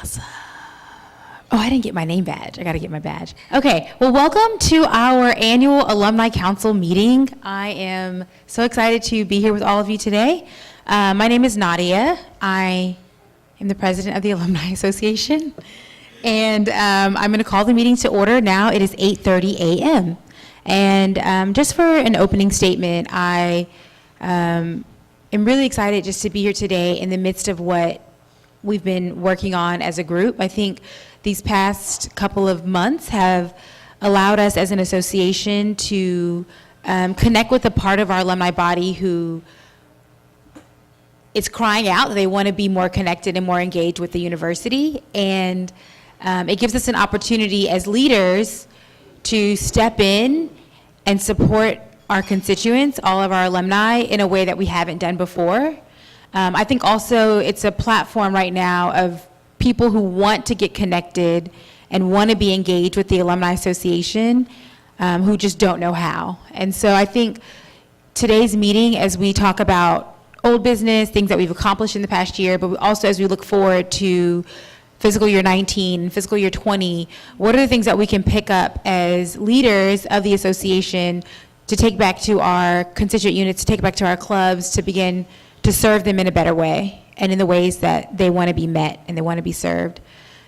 Awesome. Oh, I didn't get my name badge. I got to get my badge. Okay, well, welcome to our annual Alumni Council meeting. I am so excited to be here with all of you today. My name is Nadia. I am the president of the Alumni Association. And I'm going to call the meeting to order now. It is 8:30 a.m. And just for an opening statement, I am really excited just to be here today in the midst of what we've been working on as a group. I think these past couple of months have allowed us as an association to connect with a part of our alumni body who is crying out that they want to be more connected and more engaged with the university. And it gives us an opportunity as leaders to step in and support our constituents, all of our alumni, in a way that we haven't done before. I think also it's a platform right now of people who want to get connected and want to be engaged with the Alumni Association, who just don't know how. And so I think today's meeting, as we talk about old business, things that we've accomplished in the past year, but also as we look forward to fiscal year 19 and fiscal year 20, what are the things that we can pick up as leaders of the association to take back to our constituent units, to take back to our clubs, to begin to serve them in a better way and in the ways that they want to be met and they want to be served.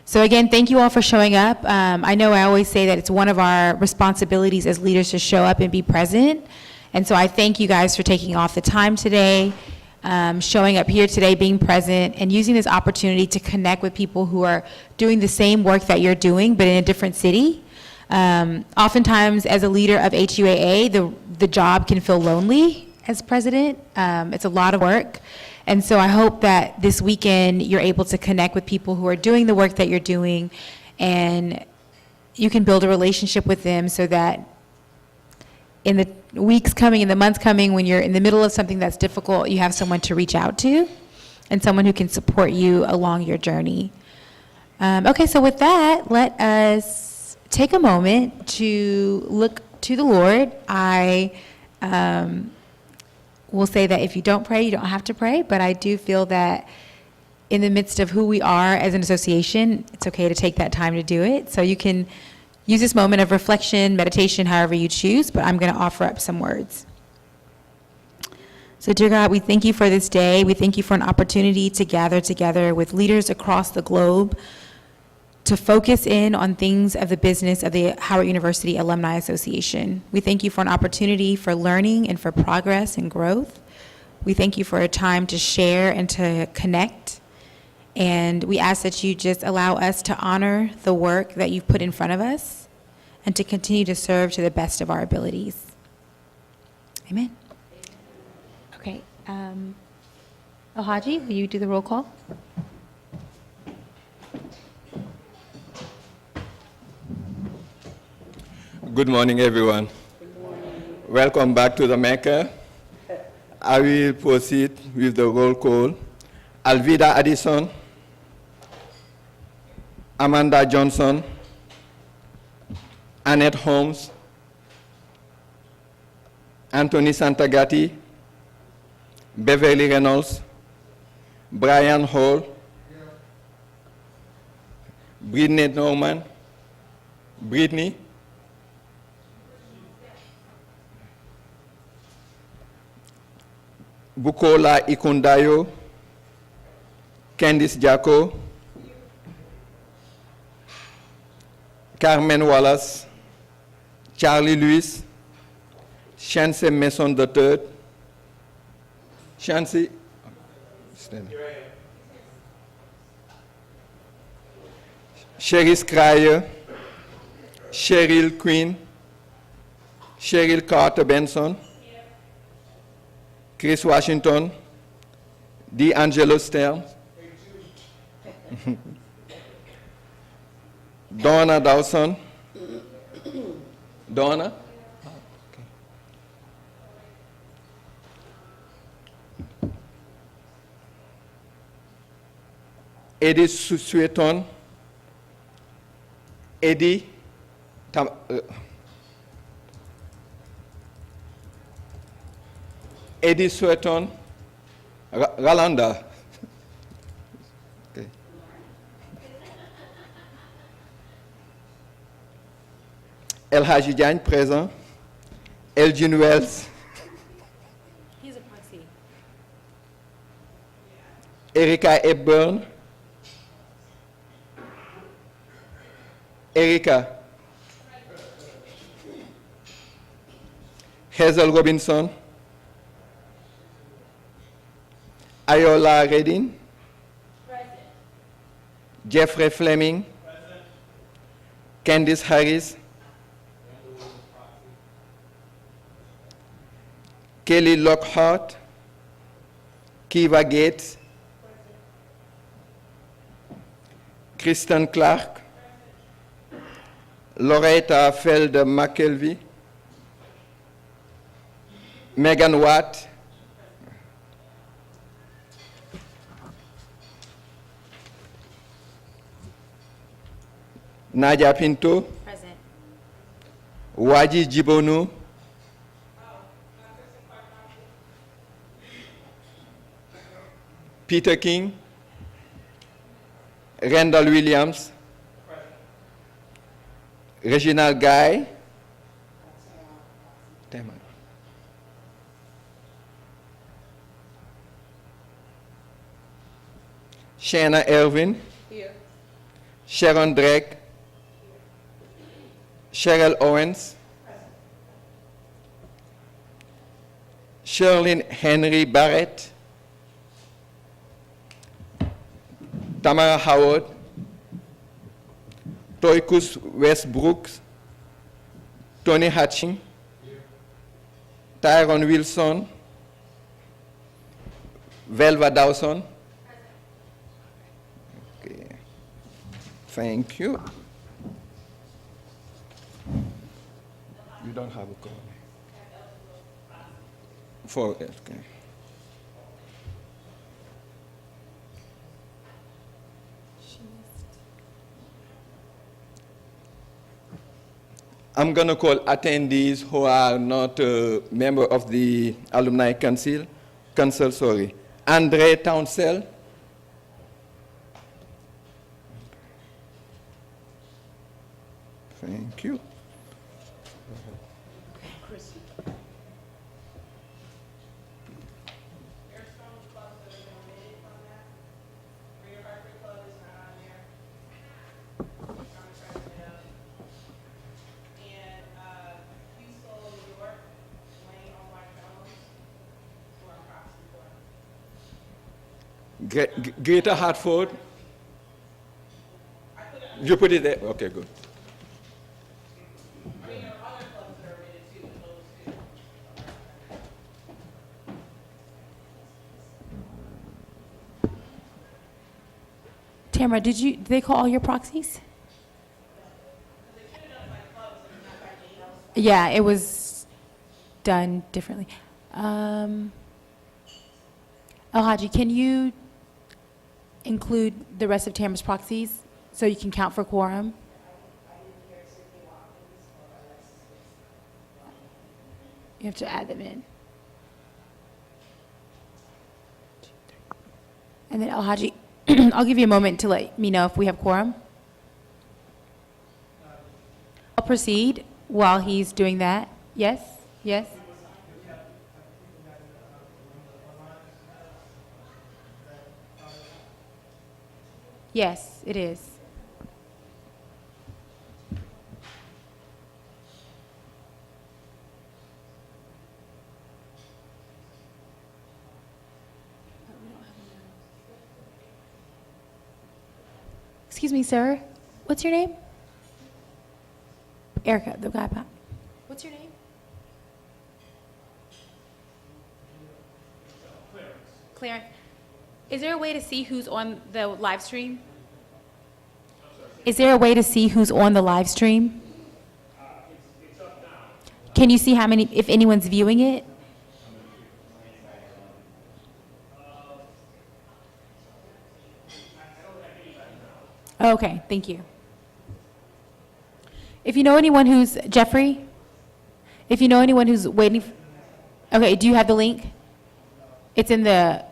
So again, thank you all for showing up. I know I always say that it's one of our responsibilities as leaders to show up and be present. And so I thank you guys for taking off the time today, showing up here today, being present, and using this opportunity to connect with people who are doing the same work that you're doing, but in a different city. Oftentimes, as a leader of HUAA, the job can feel lonely as president. It's a lot of work. And so I hope that this weekend you're able to connect with people who are doing the work that you're doing, and you can build a relationship with them so that in the weeks coming, in the months coming, when you're in the middle of something that's difficult, you have someone to reach out to and someone who can support you along your journey. Okay, so with that, let us take a moment to look to the Lord. I will say that if you don't pray, you don't have to pray, but I do feel that in the midst of who we are as an association, it's okay to take that time to do it. So you can use this moment of reflection, meditation, however you choose, but I'm going to offer up some words. So dear God, we thank you for this day. We thank you for an opportunity to gather together with leaders across the globe to focus in on things of the business of the Howard University Alumni Association. We thank you for an opportunity for learning and for progress and growth. We thank you for a time to share and to connect. And we ask that you just allow us to honor the work that you've put in front of us and to continue to serve to the best of our abilities. Amen. Okay. Alhaji, will you do the roll call? Good morning, everyone. Good morning. Welcome back to the Mecca. I will proceed with the roll call. Alvida Addison, Amanda Johnson, Annette Holmes, Anthony Santagati, Beverly Reynolds, Brian Hall, Brittany Norman, Brittany, Bukola Ikundayo, Candice Jacko, Carmen Wallace, Charlie Lewis, Chance Mason III, Chance, Cherise Cryer, Cheryl Quinn, Cheryl Carter Benson, Chris Washington, D'Angelo Stern, Donna Dawson, Donna, Eddie Sueton, Eddie Eddie Sweaton, Rolanda. Okay. El Hadji Diagne, présent. Elgin Wells. He's a proxy. Erika Hepburn. Erika. Hazel Robinson. Ayola Redin. Jeffrey Fleming. Candice Harris. Kelly Lockhart. Kiva Gates. Kristen Clark. Loretta Felder McKelvey. Megan Watt. Nadia Pinto. Present. Waji Jibonu. Peter King. Randall Williams. Reginald Guy. Shanna Irvin. Here. Sharon Drake. Cheryl Owens. Sherlyn Henry Barrett. Tamara Howard. Toykus Westbrooks. Tony Hatching. Tyrone Wilson. Velva Dawson. Okay. Thank you. You don't have a call. For okay. I'm going to call attendees who are not a member of the Alumni Council. Sorry. Andre Townsell. Thank you. Greater Hartford. You put it there? Okay, good. Tamara, did they call all your proxies? Yeah, it was done differently. El Hadji, can you include the rest of Tamara's proxies so you can count for quorum? You have to add them in. And then El Hadji, I'll give you a moment to let me know if we have quorum. I'll proceed while he's doing that. Yes? Yes? Yes, it is. Excuse me, sir. What's your name? Erica, the guy back. What's your name? Clarence. Is there a way to see who's on the live stream? Is there a way to see who's on the live stream? It's up now. Can you see how many, if anyone's viewing it? Okay, thank you. If you know anyone who's, Jeffrey? If you know anyone who's waiting, okay, do you have the link? It's in the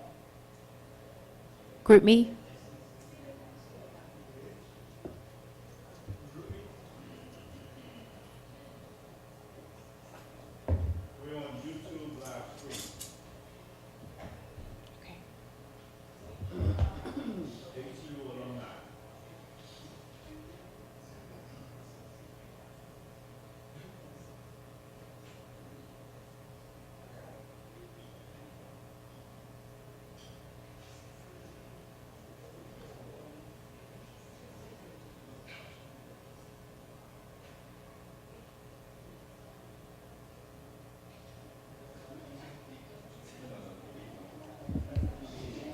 group me?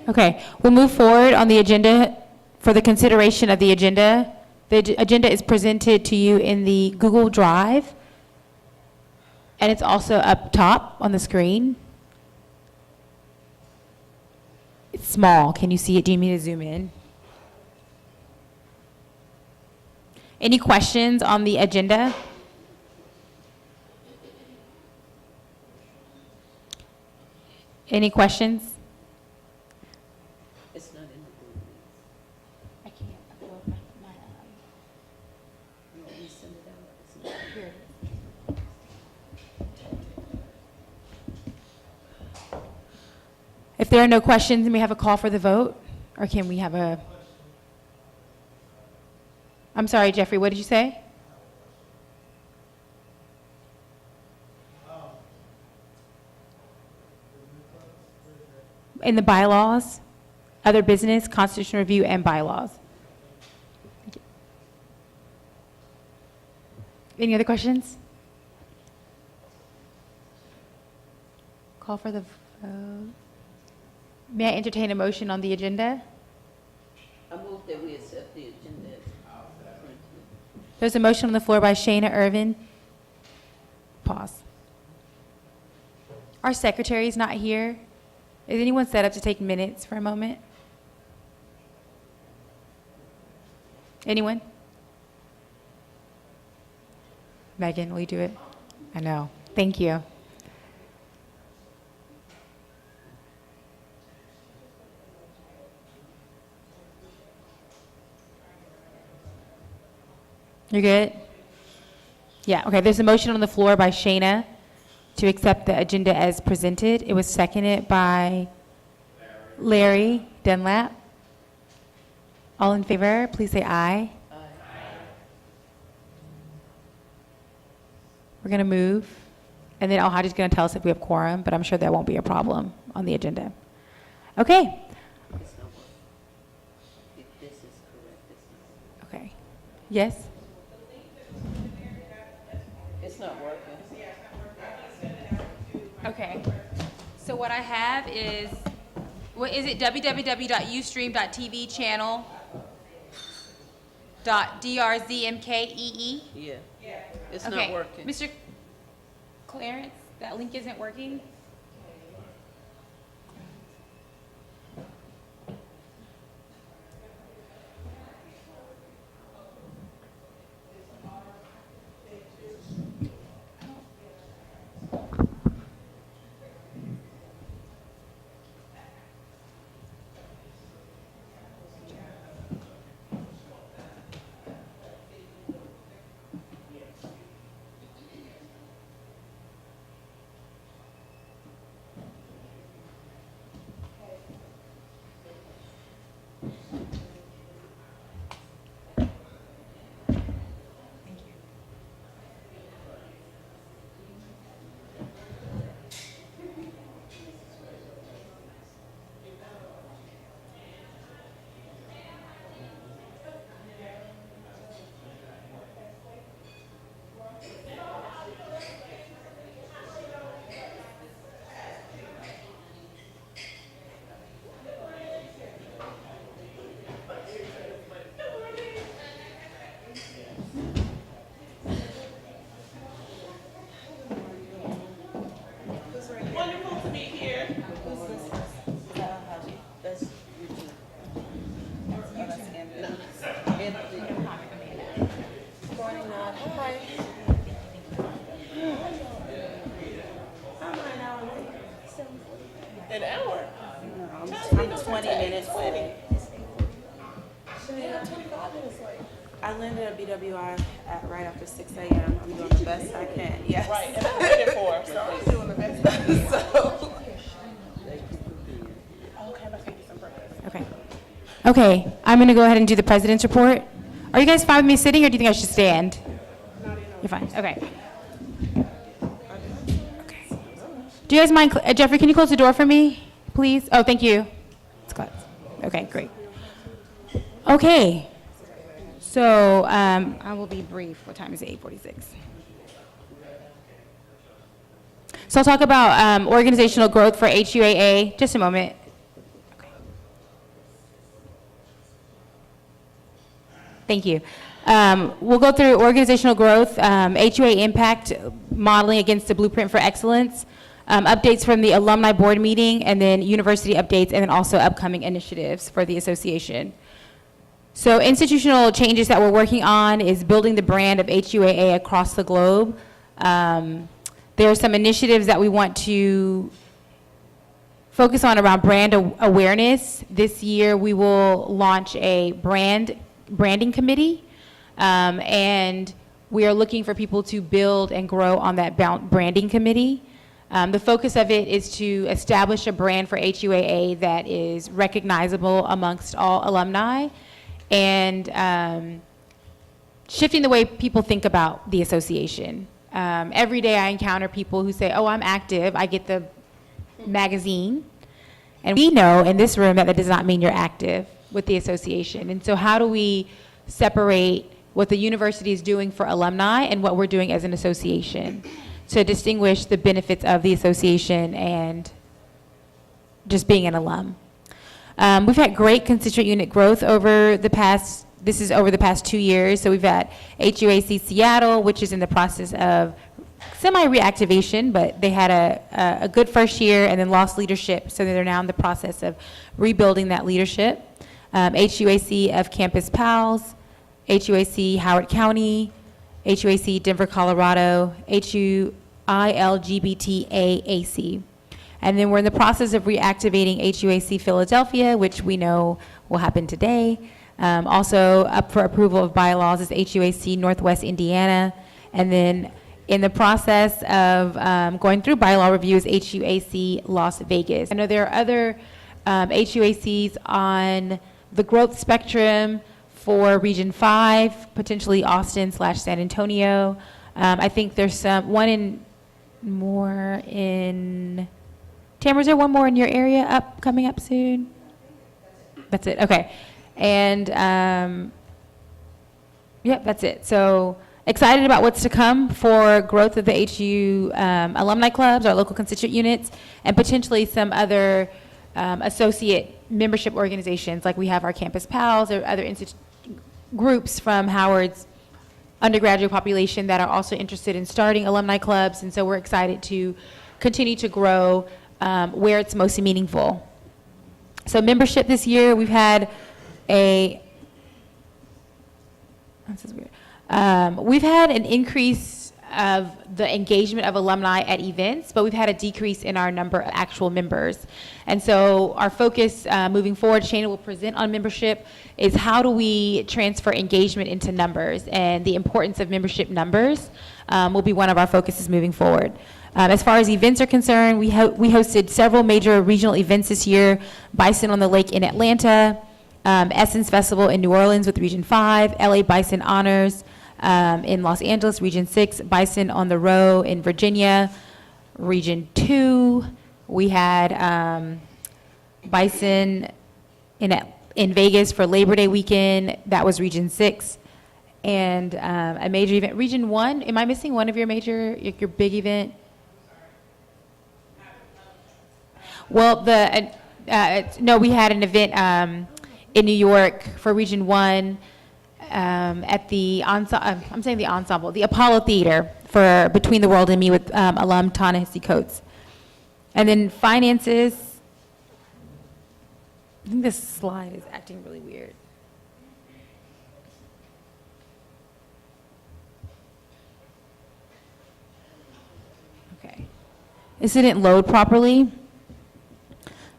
Okay, we'll move forward on the agenda for the consideration of the agenda. The agenda is presented to you in the Google Drive, and it's also up top on the screen. It's small. Can you see it? Do you need me to zoom in? Any questions on the agenda? Any questions? It's not in the Google. I can't upload my You want me to send it out? It's not. here. If there are no questions, may we have a call for the vote? Or can we have a? I'm sorry, Jeffrey, what did you say? In the bylaws, other business, constitutional review, and bylaws. Any other questions? Call for the vote. May I entertain a motion on the agenda? I move that we accept the agenda as printed. There's a motion on the floor by Shayna Irvin. Pause. Our secretary is not here. Is anyone set up to take minutes for a moment? Anyone? Megan, will you do it? I know. Thank you. You're good? Yeah, okay, there's a motion on the floor by Shayna to accept the agenda as presented. It was seconded by Larry Dunlap. All in favor, please say aye. Aye. We're gonna move, and then Alhaji's gonna tell us if we have quorum, but I'm sure that won't be a problem on the agenda. Okay, It's not working. If this is correct, it's not. okay. Yes? It's not working. Okay. So what I have is, what is it, www.ustream.tv channel.drzmkee? Yeah. It's Okay. not working. Mr. Clarence, that link isn't working? Wonderful to be here. That's YouTube. Oh, that's Anthony. Morning, Nod. Hi. How am I now? An hour? I'm 20 minutes late. Yeah, 25 minutes late. I landed at BWI at right after 6 a.m. I'm doing the best I can. Yes. Right, and I'm waiting for him, so I'm doing the best. So. Okay, let's get some breakfast. Okay. Okay, I'm going to go ahead and do the president's report. Are you guys fine with me sitting, or do you think I should stand? You're fine, okay. Okay. Do you guys mind, Jeffrey, can you close the door for me, please? Oh, thank you. It's closed. Okay, great. Okay. So I will be brief. What time is it? 8:46. So I'll talk about organizational growth for HUAA. Just a moment. Okay. Thank you. We'll go through organizational growth, HUA impact, modeling against the blueprint for excellence, updates from the alumni board meeting, and then university updates, and then also upcoming initiatives for the association. So institutional changes that we're working on is building the brand of HUAA across the globe. There are some initiatives that we want to focus on around brand awareness. This year, we will launch a branding committee, and we are looking for people to build and grow on that branding committee. The focus of it is to establish a brand for HUAA that is recognizable amongst all alumni, and shifting the way people think about the association. Every day I encounter people who say, oh, I'm active, I get the magazine. And we know in this room that does not mean you're active with the association. And so how do we separate what the university is doing for alumni and what we're doing as an association to distinguish the benefits of the association and just being an alum? We've had great constituent unit growth over the past 2 years. So we've had HUAC Seattle, which is in the process of semi-reactivation, but they had a good first year and then lost leadership. So they're now in the process of rebuilding that leadership. HUAC of Campus Pals, HUAC Howard County, HUAC Denver, Colorado, HUILGBTAAC. And then we're in the process of reactivating HUAC Philadelphia, which we know will happen today. Also up for approval of bylaws is HUAC Northwest Indiana. And then in the process of going through bylaw reviews, HUAC Las Vegas. I know there are other HUACs on the growth spectrum for Region 5, potentially Austin/San Antonio. I think there's one more in Tamara, is there one more in your area coming up soon? That's it, okay. And, yep, that's it. So excited about what's to come for growth of the HU alumni clubs, our local constituent units, and potentially some other associate membership organizations, like we have our Campus Pals or other groups from Howard's undergraduate population that are also interested in starting alumni clubs. And so we're excited to continue to grow where it's most meaningful. So membership this year, we've had this is weird. We've had an increase of the engagement of alumni at events, but we've had a decrease in our number of actual members. And so our focus moving forward, Shana will present on membership, is how do we transfer engagement into numbers, and the importance of membership numbers will be one of our focuses moving forward. As far as events are concerned, we hosted several major regional events this year: Bison on the Lake in Atlanta, Essence Festival in New Orleans with Region 5, LA Bison Honors in Los Angeles, Region 6, Bison on the Row in Virginia, Region 2. We had Bison in Vegas for Labor Day weekend, that was Region 6. And a major event, Region 1, am I missing one of your your big event? Well, no, we had an event in New York for Region 1 at the the Apollo Theater for Between the World and Me with alum Ta-Nehisi Coates. And then finances, I think this slide is acting really weird. Okay. This didn't load properly.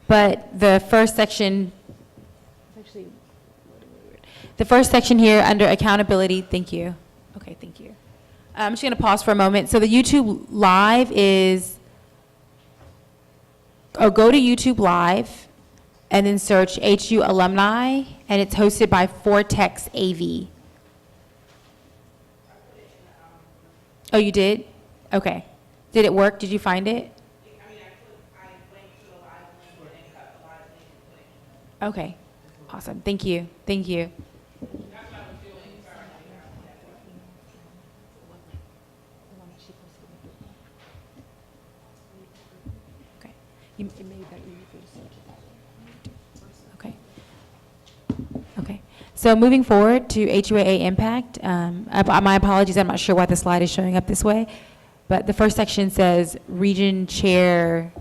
But the first section, here under accountability, thank you. Okay, thank you. I'm just going to pause for a moment. So the YouTube Live is, go to YouTube Live and then search HU Alumni, and it's hosted by Vortex AV. Oh, you did? Okay. Did it work? Did you find it? Okay, awesome. Thank you. Thank you. Okay. Okay. Okay. So moving forward to HUAA impact, my apologies, I'm not sure why the slide is showing up this way, but the first section says region chair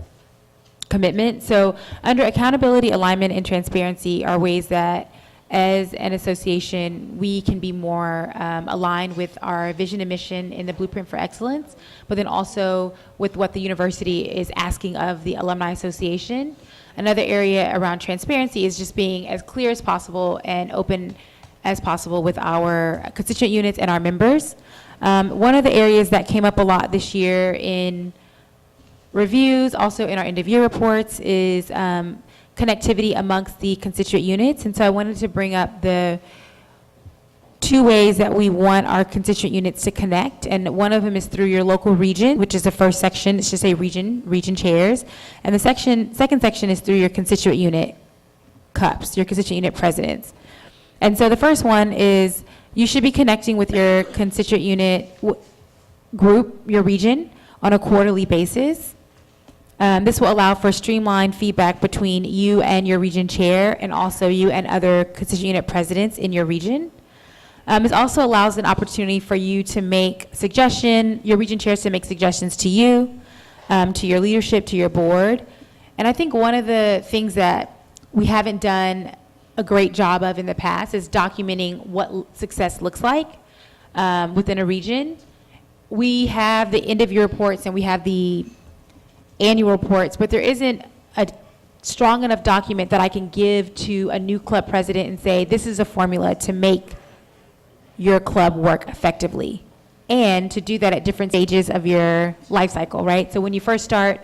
commitment. So under accountability, alignment, and transparency are ways that as an association, we can be more aligned with our vision and mission in the Blueprint for Excellence, but then also with what the university is asking of the Alumni Association. Another area around transparency is just being as clear as possible and open as possible with our constituent units and our members. One of the areas that came up a lot this year in reviews, also in our end of year reports, is connectivity amongst the constituent units. And so I wanted to bring up the two ways that we want our constituent units to connect. And one of them is through your local region, which is the first section. It's just a region chairs. And the second section is through your constituent unit cups, your constituent unit presidents. And so the first one is you should be connecting with your constituent unit group, your region, on a quarterly basis. This will allow for streamlined feedback between you and your region chair and also you and other constituent unit presidents in your region. It also allows an opportunity for you to make your region chairs to make suggestions to you, to your leadership, to your board. And I think one of the things that we haven't done a great job of in the past is documenting what success looks like within a region. We have the end of year reports and we have the annual reports, but there isn't a strong enough document that I can give to a new club president and say, this is a formula to make your club work effectively. And to do that at different stages of your life cycle, right? So when you first start,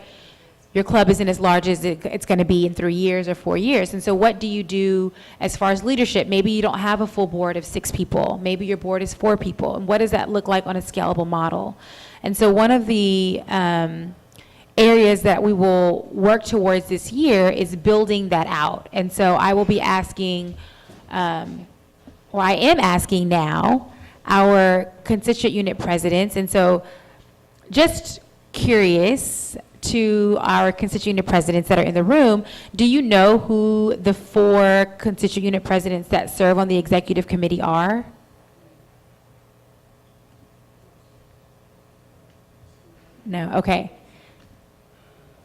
your club isn't as large as it's going to be in 3 years or 4 years. And so what do you do as far as leadership? Maybe you don't have a full board of 6 people. Maybe your board is 4 people. And what does that look like on a scalable model? And so one of the areas that we will work towards this year is building that out. And so I will be asking, or I am asking now, our constituent unit presidents. And so just curious to our constituent unit presidents that are in the room, do you know who the 4 constituent unit presidents that serve on the executive committee are? No, okay.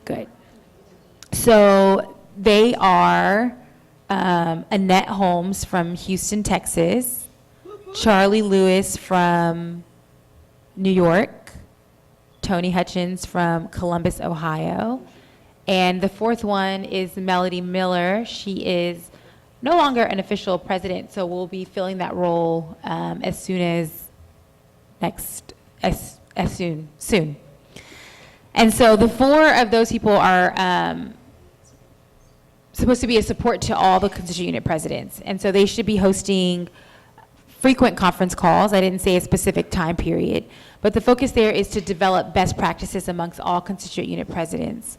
Good. So they are Annette Holmes from Houston, Texas, Charlie Lewis from New York, Tony Hutchins from Columbus, Ohio, and the 4th one is Melody Miller. She is no longer an official president, so we'll be filling that role as soon. And so the 4 of those people are supposed to be a support to all the constituent unit presidents. And so they should be hosting frequent conference calls. I didn't say a specific time period, but the focus there is to develop best practices amongst all constituent unit presidents,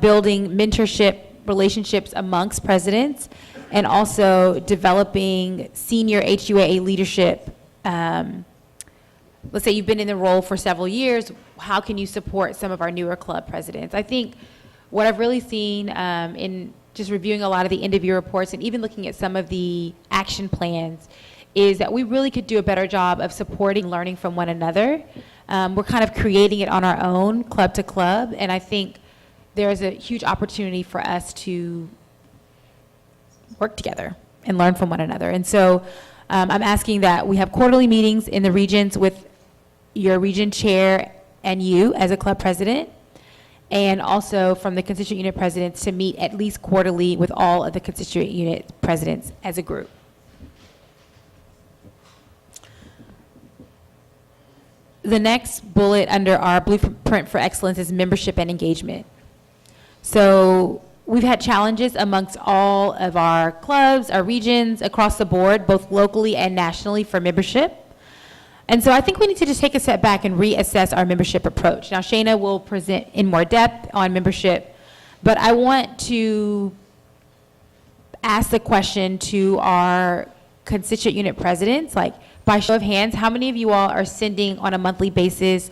building mentorship relationships amongst presidents, and also developing senior HUAA leadership. Let's say you've been in the role for several years, how can you support some of our newer club presidents? I think what I've really seen in just reviewing a lot of the end of year reports and even looking at some of the action plans is that we really could do a better job of supporting learning from one another. We're kind of creating it on our own, club to club, and I think there's a huge opportunity for us to work together and learn from one another. And so I'm asking that we have quarterly meetings in the regions with your region chair and you as a club president, and also from the constituent unit presidents to meet at least quarterly with all of the constituent unit presidents as a group. The next bullet under our Blueprint for Excellence is membership and engagement. So we've had challenges amongst all of our clubs, our regions, across the board, both locally and nationally for membership. And so I think we need to just take a step back and reassess our membership approach. Now, Shayna will present in more depth on membership, but I want to ask the question to our constituent unit presidents, like, by show of hands, how many of you all are sending on a monthly basis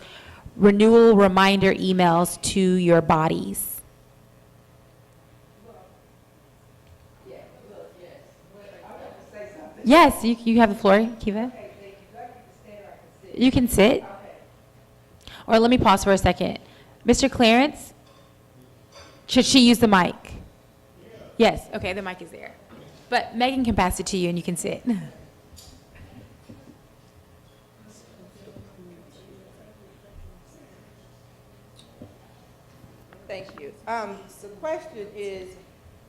renewal reminder emails to your bodies? Yes, you have the floor, Kiva. You can sit. Or let me pause for a second. Mr. Clarence, should she use the mic? Yes, okay, the mic is there. But Megan can pass it to you and you can sit. Thank you. The question is,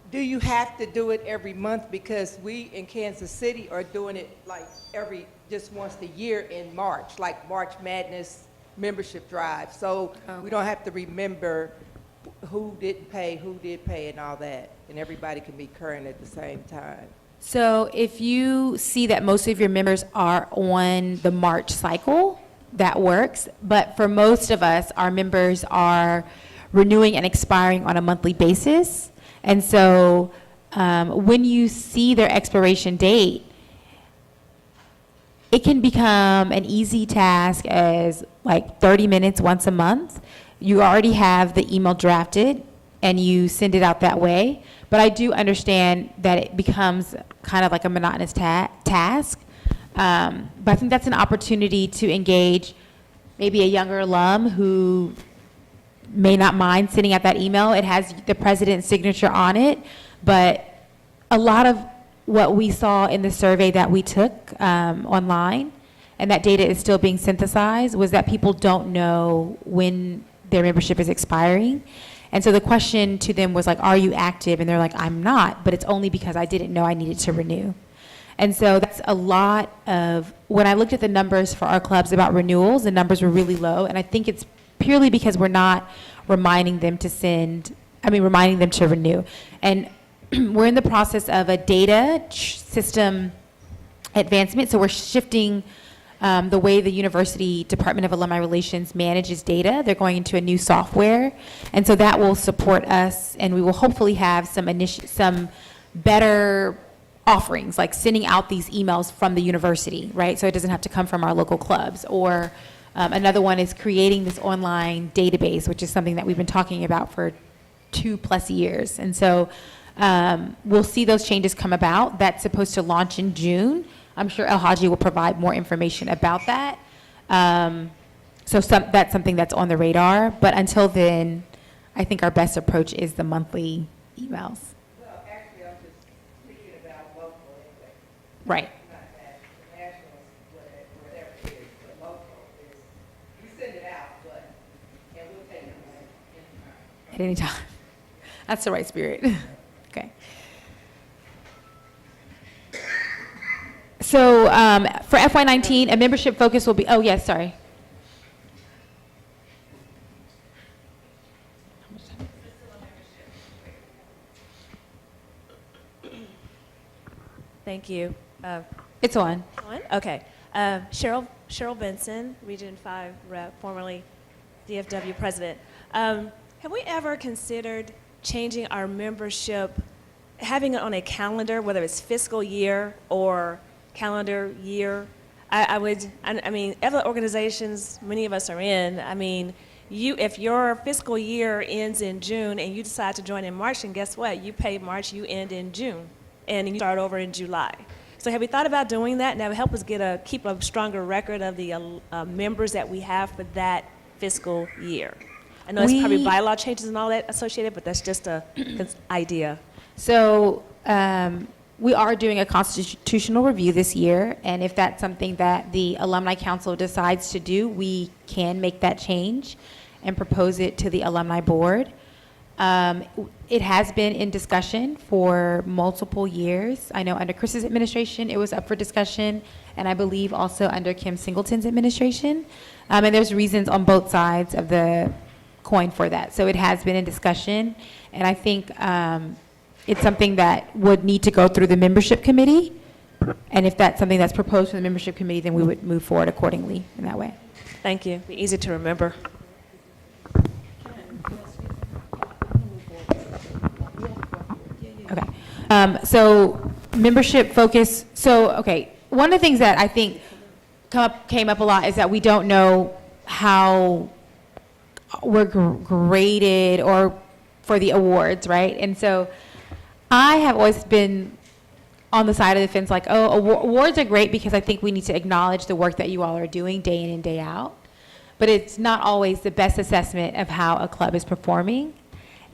do you have to do it every month? Because we in Kansas City are doing it like just once a year in March, like March Madness membership drive. So we don't have to remember who did pay, and all that. And everybody can be current at the same time. So if you see that most of your members are on the March cycle, that works. But for most of us, our members are renewing and expiring on a monthly basis. And so when you see their expiration date, it can become an easy task as like 30 minutes once a month. You already have the email drafted and you send it out that way. But I do understand that it becomes kind of like a monotonous task. But I think that's an opportunity to engage maybe a younger alum who may not mind sending out that email. It has the president's signature on it, but a lot of what we saw in the survey that we took online, and that data is still being synthesized, was that people don't know when their membership is expiring. And so the question to them was like, are you active? And they're like, I'm not, but it's only because I didn't know I needed to renew. And so that's a lot of, when I looked at the numbers for our clubs about renewals, the numbers were really low, and I think it's purely because we're not reminding them to renew. And we're in the process of a data system advancement, so we're shifting the way the University Department of Alumni Relations manages data. They're going into a new software, and so that will support us, and we will hopefully have some better offerings, like sending out these emails from the university, right? So it doesn't have to come from our local clubs. Or another one is creating this online database, which is something that we've been talking about for 2+ years. And so we'll see those changes come about. That's supposed to launch in June. I'm sure El Haji will provide more information about that. That's something that's on the radar. But until then, I think our best approach is the monthly emails. Well, actually, I'm just thinking about local anyway. Right. Not national, whatever it is, but local is, you send it out, and we'll take it away. At any time. That's the right spirit. Okay. So for FY19, a membership focus will be, oh yes, sorry. Thank you. It's on. On? Okay. Cheryl Benson, Region 5 rep, formerly DFW president. Have we ever considered changing our membership, having it on a calendar, whether it's fiscal year or calendar year? I mean, other organizations many of us are in, I mean, if your fiscal year ends in June and you decide to join in March, and guess what? You pay March, you end in June, and you start over in July. So have we thought about doing that? And that would help us keep a stronger record of the members that we have for that fiscal year. I know it's probably bylaw changes and all that associated, but that's just a idea. So we are doing a constitutional review this year, and if that's something that the Alumni Council decides to do, we can make that change and propose it to the Alumni Board. It has been in discussion for multiple years. I know under Chris's administration, it was up for discussion, and I believe also under Kim Singleton's administration. And there's reasons on both sides of the coin for that. So it has been in discussion, and I think it's something that would need to go through the membership committee. And if that's something that's proposed from the membership committee, then we would move forward accordingly in that way. Thank you. Be easy to remember. Okay. So membership focus. So, okay. One of the things that I think came up a lot is that we don't know how we're graded or for the awards, right? And so I have always been on the side of the fence, like, oh, awards are great because I think we need to acknowledge the work that you all are doing day in and day out. But it's not always the best assessment of how a club is performing.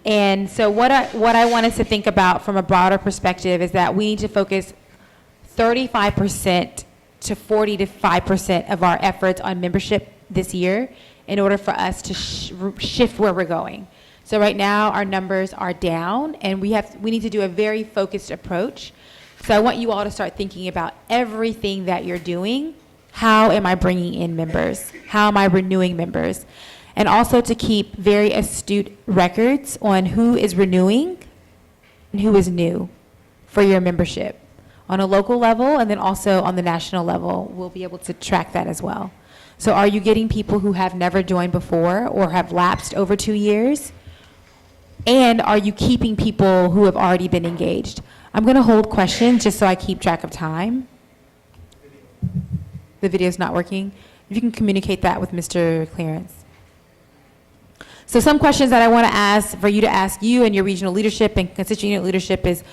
And so what I want us to think about from a broader perspective is that we need to focus 35% to 45% of our efforts on membership this year in order for us to shift where we're going. So right now our numbers are down, and we need to do a very focused approach. So I want you all to start thinking about everything that you're doing. How am I bringing in members? How am I renewing members? And also to keep very astute records on who is renewing and who is new for your membership on a local level, and then also on the national level. We'll be able to track that as well. So are you getting people who have never joined before or have lapsed over 2 years? And are you keeping people who have already been engaged? I'm going to hold questions just so I keep track of time. The video's not working. If you can communicate that with Mr. Clarence. So some questions that I want to ask for you to ask you and your regional leadership and constituent unit leadership is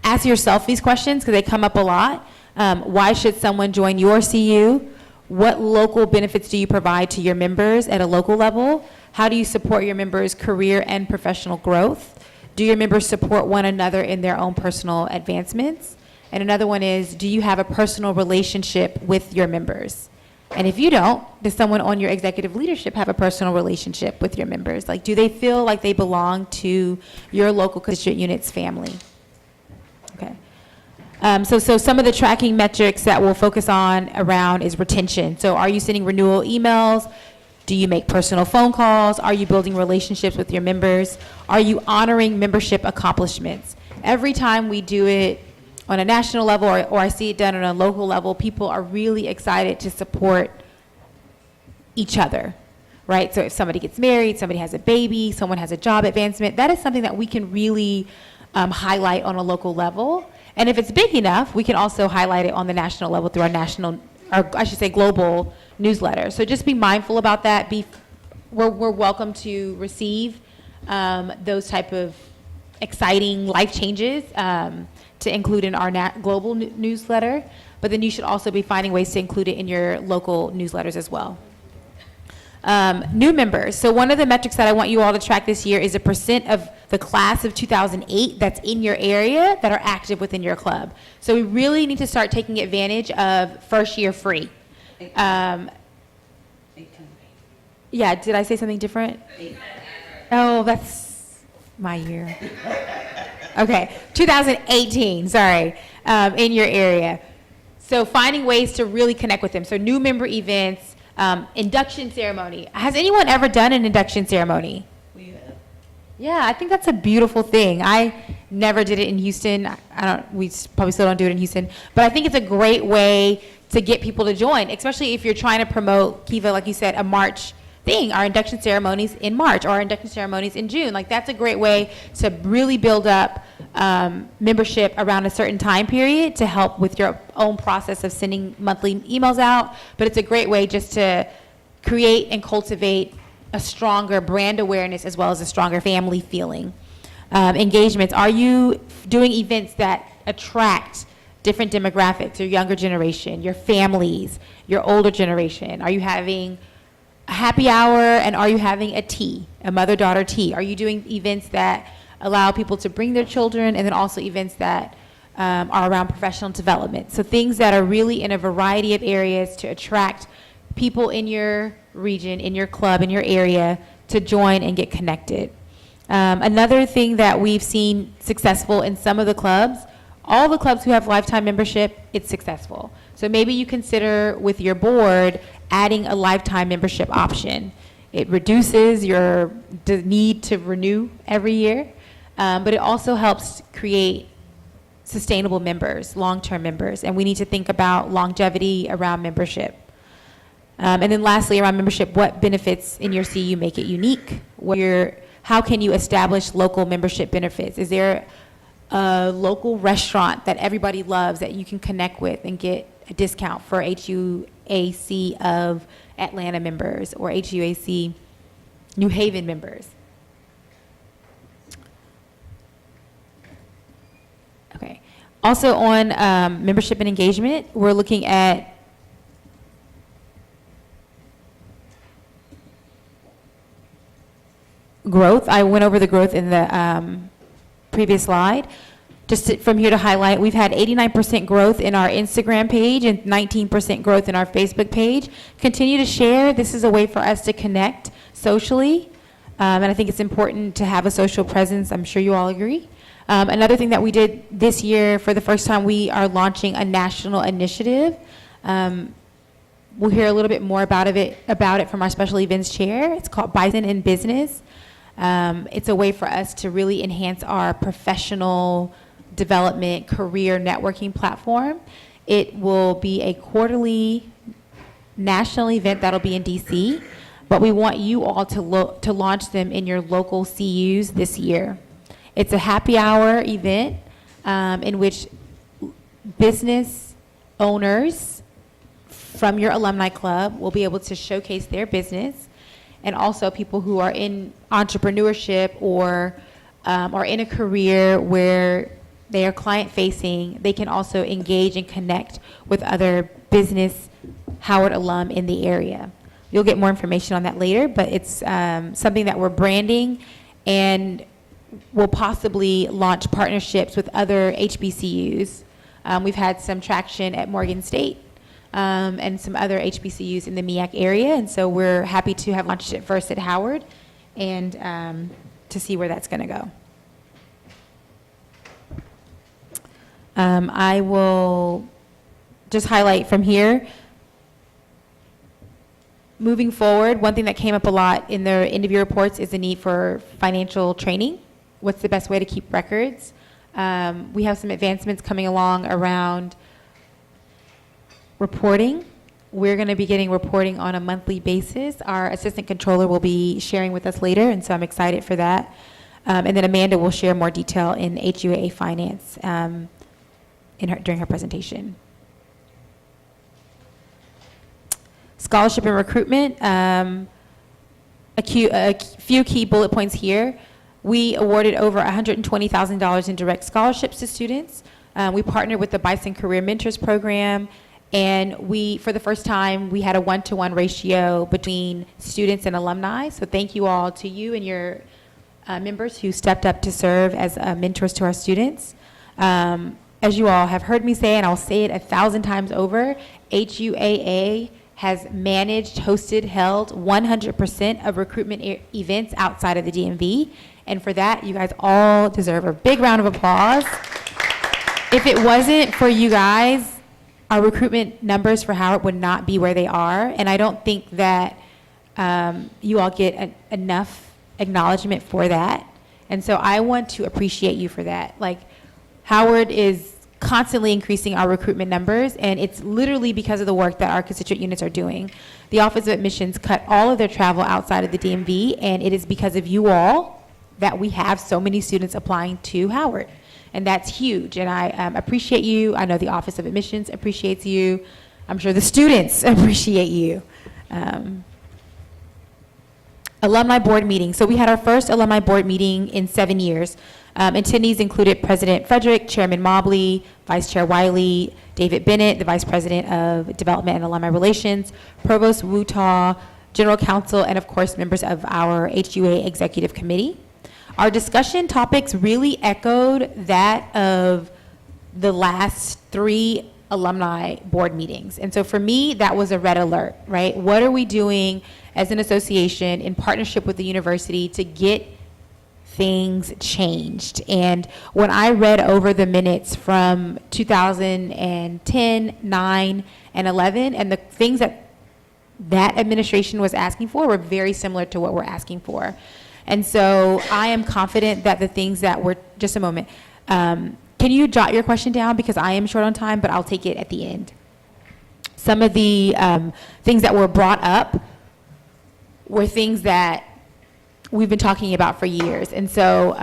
ask yourself these questions because they come up a lot. Why should someone join your CU? What local benefits do you provide to your members at a local level? How do you support your members' career and professional growth? Do your members support one another in their own personal advancements? And another one is, do you have a personal relationship with your members? And if you don't, does someone on your executive leadership have a personal relationship with your members? Like, do they feel like they belong to your local constituent unit's family? Okay. So some of the tracking metrics that we'll focus on around is retention. So are you sending renewal emails? Do you make personal phone calls? Are you building relationships with your members? Are you honoring membership accomplishments? Every time we do it on a national level or I see it done on a local level, people are really excited to support each other, right? So if somebody gets married, somebody has a baby, someone has a job advancement, that is something that we can really highlight on a local level. And if it's big enough, we can also highlight it on the national level through our national, or I should say global newsletter. So just be mindful about that. We're welcome to receive those type of exciting life changes to include in our global newsletter, but then you should also be finding ways to include it in your local newsletters as well. New members. So one of the metrics that I want you all to track this year is a % of the class of 2008 that's in your area that are active within your club. So we really need to start taking advantage of first year free. 18. Yeah, did I say something different? 8. Oh, that's my year. Okay, 2018, sorry, in your area. So finding ways to really connect with them. So new member events, induction ceremony. Has anyone ever done an induction ceremony? We have. Yeah, I think that's a beautiful thing. I never did it in Houston. We probably still don't do it in Houston, but I think it's a great way to get people to join, especially if you're trying to promote, Kiva, like you said, a March thing, our induction ceremonies in March or our induction ceremonies in June. Like that's a great way to really build up membership around a certain time period to help with your own process of sending monthly emails out. But it's a great way just to create and cultivate a stronger brand awareness as well as a stronger family feeling. Engagements, are you doing events that attract different demographics, your younger generation, your families, your older generation? Are you having a happy hour, and are you having a tea, a mother-daughter tea? Are you doing events that allow people to bring their children, and then also events that are around professional development? So things that are really in a variety of areas to attract people in your region, in your club, in your area to join and get connected. Another thing that we've seen successful in some of the clubs, all the clubs who have lifetime membership, it's successful. So maybe you consider with your board adding a lifetime membership option. It reduces the need to renew every year, but it also helps create sustainable members, long-term members, and we need to think about longevity around membership. And then lastly, around membership, what benefits in your CU make it unique? How can you establish local membership benefits? Is there a local restaurant that everybody loves that you can connect with and get a discount for HUAC of Atlanta members or HUAC New Haven members? Okay. Also on membership and engagement, we're looking at growth. I went over the growth in the previous slide. From here to highlight, we've had 89% growth in our Instagram page and 19% growth in our Facebook page. Continue to share. This is a way for us to connect socially, and I think it's important to have a social presence. I'm sure you all agree. Another thing that we did this year, for the first time, we are launching a national initiative. We'll hear a little bit more about it from our special events chair. It's called Bison in Business. It's a way for us to really enhance our professional development, career networking platform. It will be a quarterly national event that'll be in DC, but we want you all to launch them in your local CUs this year. It's a happy hour event in which business owners from your alumni club will be able to showcase their business, and also people who are in entrepreneurship or are in a career where they are client-facing. They can also engage and connect with other business Howard alum in the area. You'll get more information on that later, but it's something that we're branding, and we'll possibly launch partnerships with other HBCUs. We've had some traction at Morgan State and some other HBCUs in the MEAC area, and so we're happy to have launched it first at Howard and to see where that's going to go. I will just highlight from here. Moving forward, one thing that came up a lot in the end-of-year reports is the need for financial training. What's the best way to keep records? We have some advancements coming along around reporting. We're going to be getting reporting on a monthly basis. Our assistant controller will be sharing with us later, and so I'm excited for that. And then Amanda will share more detail in HUAA finance during her presentation. Scholarship and recruitment, a few key bullet points here. We awarded over $120,000 in direct scholarships to students. We partnered with the Bison Career Mentors Program, and for the first time, we had a 1-to-1 ratio between students and alumni. So thank you all to you and your members who stepped up to serve as mentors to our students. As you all have heard me say, and I'll say it 1,000 times over, HUAA has managed, hosted, held 100% of recruitment events outside of the DMV. And for that, you guys all deserve a big round of applause. If it wasn't for you guys, our recruitment numbers for Howard would not be where they are. And I don't think that you all get enough acknowledgement for that. And so I want to appreciate you for that. Like, Howard is constantly increasing our recruitment numbers, and it's literally because of the work that our constituent units are doing. The Office of Admissions cut all of their travel outside of the DMV, and it is because of you all that we have so many students applying to Howard. And that's huge, and I appreciate you. I know the Office of Admissions appreciates you. I'm sure the students appreciate you. Alumni board meeting. So we had our first alumni board meeting in 7 years. Attendees included President Frederick, Chairman Mobley, Vice Chair Wiley, David Bennett, the Vice President of Development and Alumni Relations, Provost Wutaw, General Counsel, and of course members of our HUA Executive Committee. Our discussion topics really echoed that of the last 3 alumni board meetings. And so for me, that was a red alert, right? What are we doing as an association in partnership with the university to get things changed? And when I read over the minutes from 2010, 9, and 11, and the things that administration was asking for were very similar to what we're asking for. And so I am confident that the things that were, just a moment, can you jot your question down, because I am short on time, but I'll take it at the end. Some of the things that were brought up were things that we've been talking about for years. And so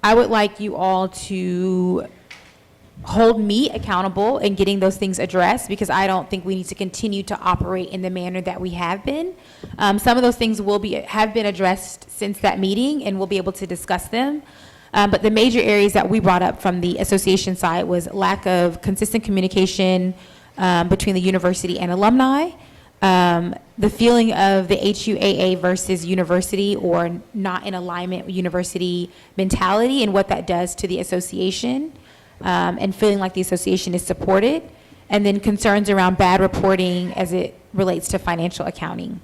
I would like you all to hold me accountable in getting those things addressed, because I don't think we need to continue to operate in the manner that we have been. Some of those things have been addressed since that meeting, and we'll be able to discuss them. But the major areas that we brought up from the association side was lack of consistent communication between the university and alumni, the feeling of the HUAA versus university or not in alignment with university mentality and what that does to the association, and feeling like the association is supported, and then concerns around bad reporting as it relates to financial accounting.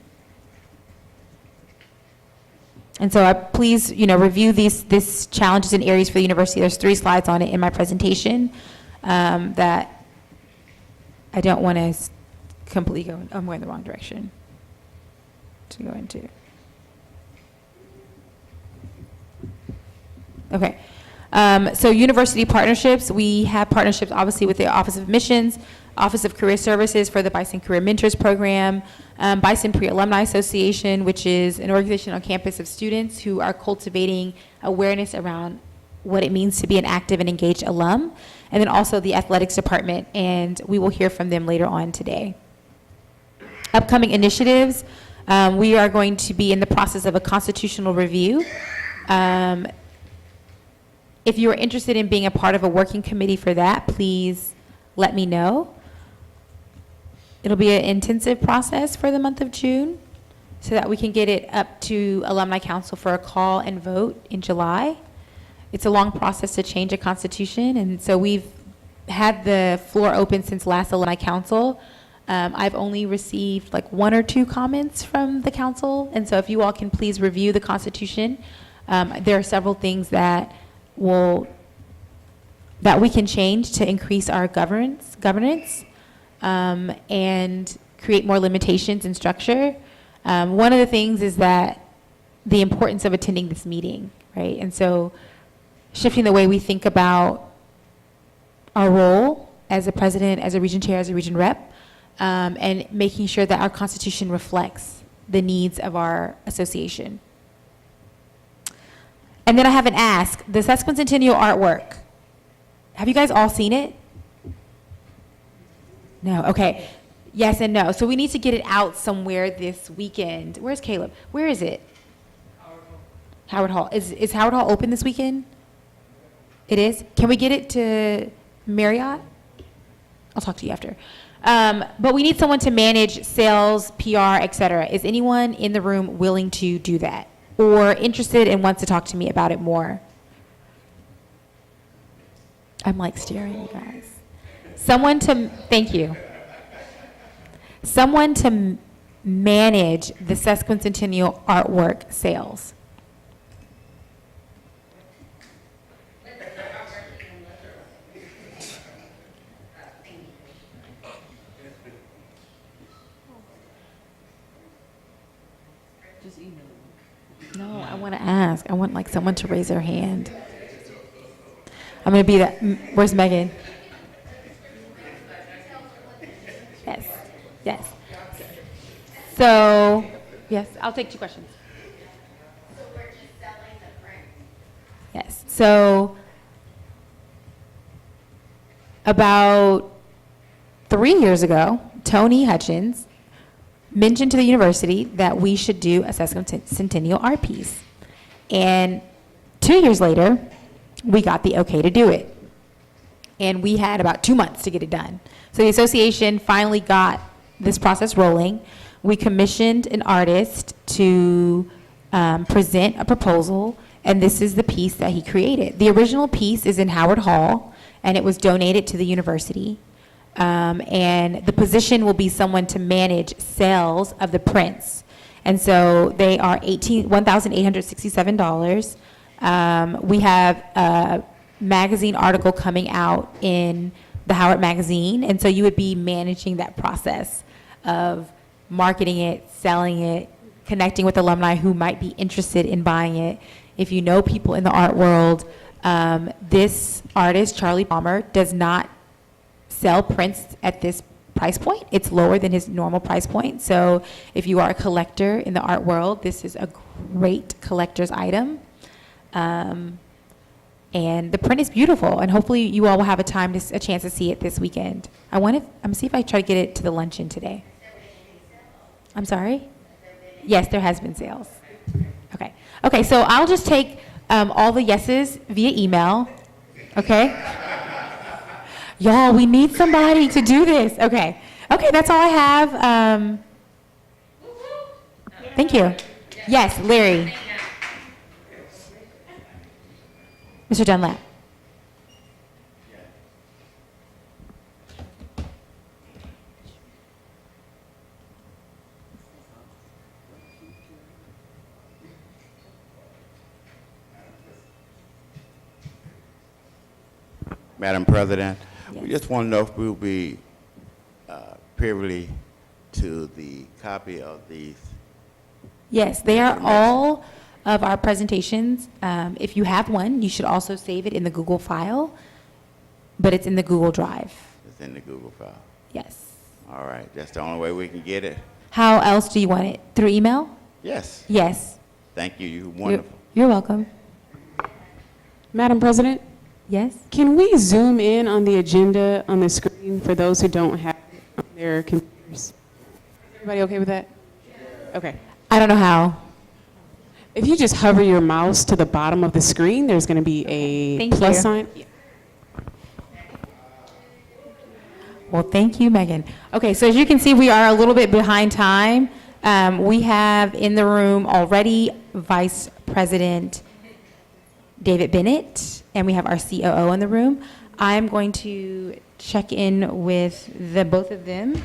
And so please, review these challenges and areas for the university. There's 3 slides on it in my presentation that I don't want to completely go, I'm going the wrong direction to go into. Okay. So university partnerships, we have partnerships obviously with the Office of Admissions, Office of Career Services for the Bison Career Mentors Program, Bison Pre-Alumni Association, which is an organization on campus of students who are cultivating awareness around what it means to be an active and engaged alum, and then also the athletics department, and we will hear from them later on today. Upcoming initiatives, we are going to be in the process of a constitutional review. If you are interested in being a part of a working committee for that, please let me know. It'll be an intensive process for the month of June so that we can get it up to Alumni Council for a call and vote in July. It's a long process to change a constitution, and so we've had the floor open since last Alumni Council. I've only received like 1 or 2 comments from the council, and so if you all can please review the Constitution. There are several things that we can change to increase our governance, and create more limitations and structure. One of the things is that the importance of attending this meeting, right? And so shifting the way we think about our role as a president, as a region chair, as a region rep, and making sure that our Constitution reflects the needs of our association. And then I have an ask. The sesquicentennial artwork. Have you guys all seen it? No, okay. Yes and no. So we need to get it out somewhere this weekend. Where's Caleb? Where is it? Howard Hall. Is Howard Hall open this weekend? It is? Can we get it to Marriott? I'll talk to you after. But we need someone to manage sales, PR, et cetera. Is anyone in the room willing to do that or interested and wants to talk to me about it more? I'm like staring, you guys. Thank you. Someone to manage the sesquicentennial artwork sales. No, I want to ask. I want like someone to raise their hand. I'm going to be that. Where's Megan? Yes. Yes. So, yes, I'll take 2 questions. So we're just selling the print? Yes. So, about 3 years ago, Tony Hutchins mentioned to the university that we should do a sesquicentennial art piece. And 2 years later, we got the okay to do it. And we had about 2 months to get it done. So the association finally got this process rolling. We commissioned an artist to present a proposal, and this is the piece that he created. The original piece is in Howard Hall, and it was donated to the university. And the position will be someone to manage sales of the prints. And so they are $1,867. We have a magazine article coming out in the Howard magazine, and so you would be managing that process of marketing it, selling it, connecting with alumni who might be interested in buying it. If you know people in the art world, this artist, Charlie Palmer, does not sell prints at this price point. It's lower than his normal price point. So if you are a collector in the art world, this is a great collector's item. And the print is beautiful, and hopefully you all will have a chance to see it this weekend. I'm gonna see if I try to get it to the luncheon today. I'm sorry? Yes, there has been sales. Okay. Okay, so I'll just take all the yeses via email, okay? Y'all, we need somebody to do this. Okay. Okay, that's all I have. Thank you. Yes, Larry. Mr. Dunlap. Madam President, we Yes. just want to know if we'll be privy to the copy of these. Yes, they are all of our presentations. If you have one, you should also save it in the Google file, but it's in the Google Drive. It's in the Google file. Yes. All right, that's the only way we can get it. How else do you want it? Through email? Yes, Yes. thank you, you're wonderful. You're welcome. Madam President, Yes? can we zoom in on the agenda on the screen for those who don't have it on their computers? Everybody okay with that? Okay. I don't know how. If you just hover your mouse to the bottom of the screen, there's going to be a Thank plus you. sign. Well, thank you, Megan. Okay, so as you can see, we are a little bit behind time. We have in the room already Vice President David Bennett, and we have our COO in the room. I'm going to check in with the both of them.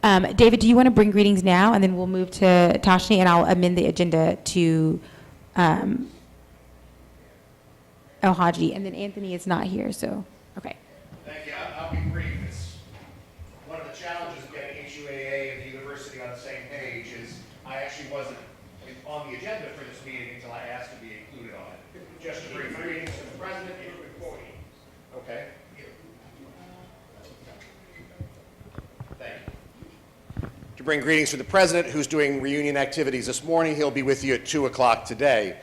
David, do you want to bring greetings now, and then we'll move to Tashni, and I'll amend the agenda to El Haji, and then Anthony is not here, so, okay. Thank you. I'll be brief. It's one of the challenges of getting HUAA and the university on the same page is I actually wasn't on the agenda for this meeting until I asked to be included on it. Just to bring greetings to the president and employees. Okay? Thank you. To bring greetings to the president, who's doing reunion activities this morning. He'll be with you at 2 o'clock today.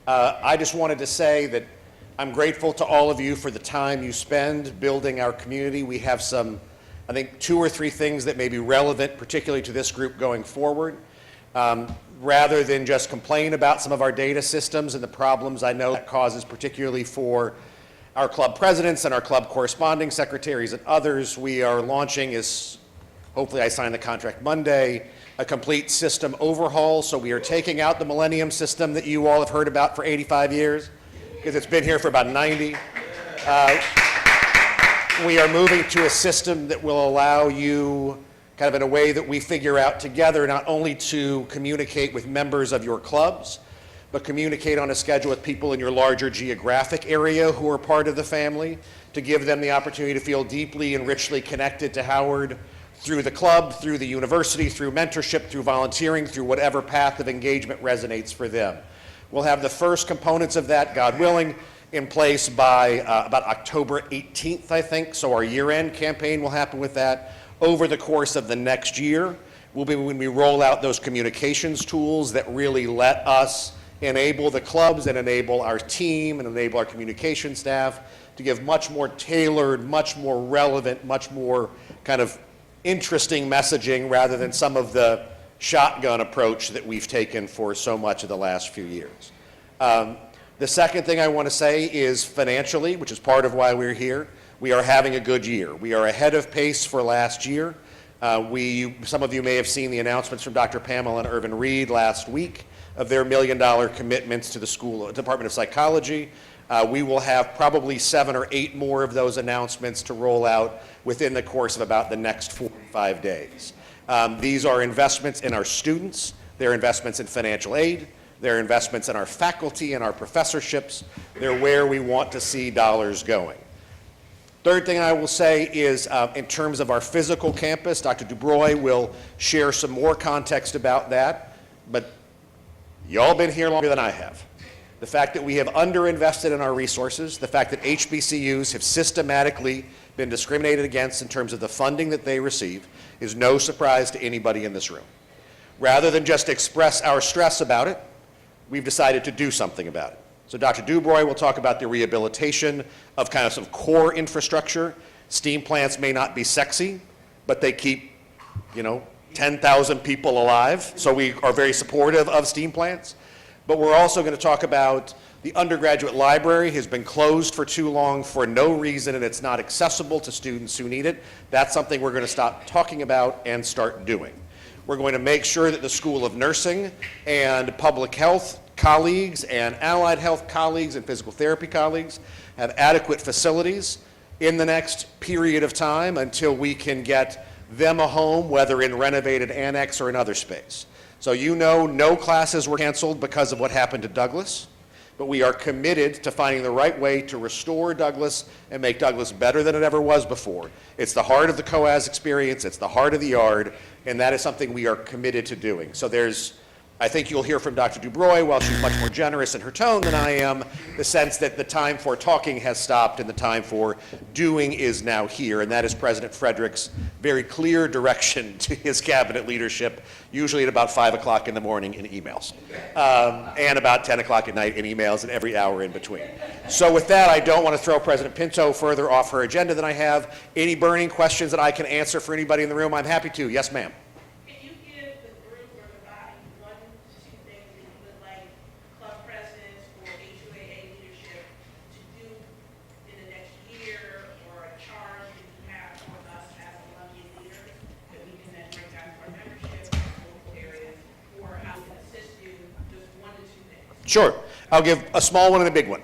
I just wanted to say that I'm grateful to all of you for the time you spend building our community. We have some, I think, 2 or 3 things that may be relevant, particularly to this group going forward. Rather than just complain about some of our data systems and the problems I know that causes, particularly for our club presidents and our club corresponding secretaries and others, we are launching, as hopefully I sign the contract Monday, a complete system overhaul. So we are taking out the Millennium system that you all have heard about for 85 years, because it's been here for about 90. We are moving to a system that will allow you, kind of in a way that we figure out together, not only to communicate with members of your clubs, but communicate on a schedule with people in your larger geographic area who are part of the family, to give them the opportunity to feel deeply and richly connected to Howard through the club, through the university, through mentorship, through volunteering, through whatever path of engagement resonates for them. We'll have the first components of that, God willing, in place by about October 18th, I think. So our year-end campaign will happen with that. Over the course of the next year will be when we roll out those communications tools that really let us enable the clubs and enable our team and enable our communication staff to give much more tailored, much more relevant, much more kind of interesting messaging rather than some of the shotgun approach that we've taken for so much of the last few years. The second thing I want to say is financially, which is part of why we're here, we are having a good year. We are ahead of pace for last year. Some of you may have seen the announcements from Dr. Pamela and Irvin Reed last week of their $1 million commitments to the Department of Psychology. We will have probably 7 or 8 more of those announcements to roll out within the course of about the next 45 days. These are investments in our students. They're investments in financial aid. They're investments in our faculty and our professorships. They're where we want to see dollars going. Third thing I will say is in terms of our physical campus, Dr. Dubroy will share some more context about that, but y'all been here longer than I have. The fact that we have underinvested in our resources, the fact that HBCUs have systematically been discriminated against in terms of the funding that they receive is no surprise to anybody in this room. Rather than just express our stress about it, we've decided to do something about it. So Dr. Dubroy will talk about the rehabilitation of kind of some core infrastructure. Steam plants may not be sexy, but they keep, 10,000 people alive. So we are very supportive of steam plants. But we're also going to talk about the undergraduate library has been closed for too long for no reason, and it's not accessible to students who need it. That's something we're going to stop talking about and start doing. We're going to make sure that the School of Nursing and public health colleagues and allied health colleagues and physical therapy colleagues have adequate facilities in the next period of time until we can get them a home, whether in renovated annex or another space. So you know no classes were canceled because of what happened to Douglas, but we are committed to finding the right way to restore Douglas and make Douglas better than it ever was before. It's the heart of the COAS experience, it's the heart of the yard, and that is something we are committed to doing. So I think you'll hear from Dr. Dubroy, while she's much more generous in her tone than I am, the sense that the time for talking has stopped and the time for doing is now here, and that is President Frederick's very clear direction to his cabinet leadership, usually at about 5 o'clock in the morning in emails, and about 10 o'clock at night in emails and every hour in between. So with that, I don't want to throw President Pinto further off her agenda than I have. Any burning questions that I can answer for anybody in the room, I'm happy to. Yes, ma'am. Sure. I'll give a small one and a big one.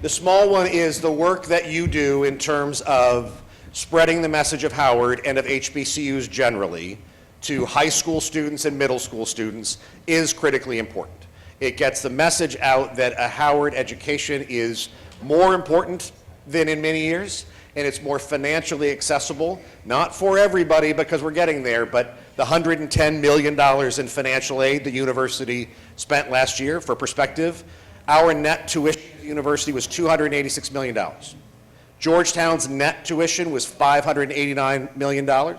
The small one is the work that you do in terms of spreading the message of Howard and of HBCUs generally to high school students and middle school students is critically important. It gets the message out that a Howard education is more important than in many years, and it's more financially accessible, not for everybody because we're getting there, but the $110 million in financial aid the university spent last year, for perspective, our net tuition at the university was $286 million. Georgetown's net tuition was $589 million.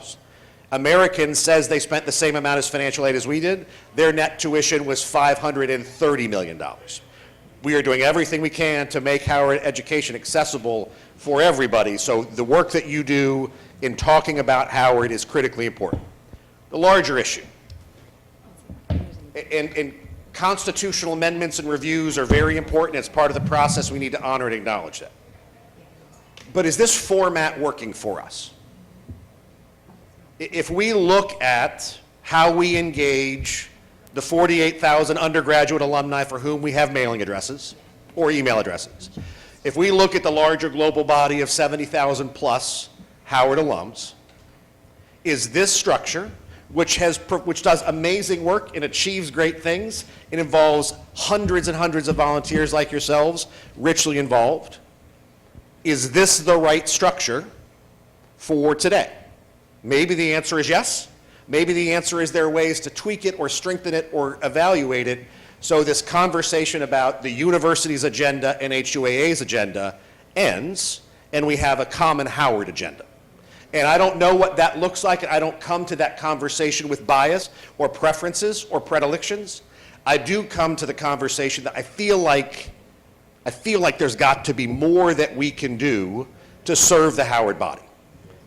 American says they spent the same amount as financial aid as we did. Their net tuition was $530 million. We are doing everything we can to make Howard education accessible for everybody. So the work that you do in talking about Howard is critically important. The larger issue, and constitutional amendments and reviews are very important. It's part of the process. We need to honor and acknowledge that. But is this format working for us? If we look at how we engage the 48,000 undergraduate alumni for whom we have mailing addresses or email addresses, if we look at the larger global body of 70,000 plus Howard alums, is this structure, which does amazing work and achieves great things, it involves hundreds and hundreds of volunteers like yourselves, richly involved, is this the right structure for today? Maybe the answer is yes. Maybe the answer is there are ways to tweak it or strengthen it or evaluate it so this conversation about the university's agenda and HUAA's agenda ends and we have a common Howard agenda. And I don't know what that looks like. I don't come to that conversation with bias or preferences or predilections. I do come to the conversation that I feel like there's got to be more that we can do to serve the Howard body.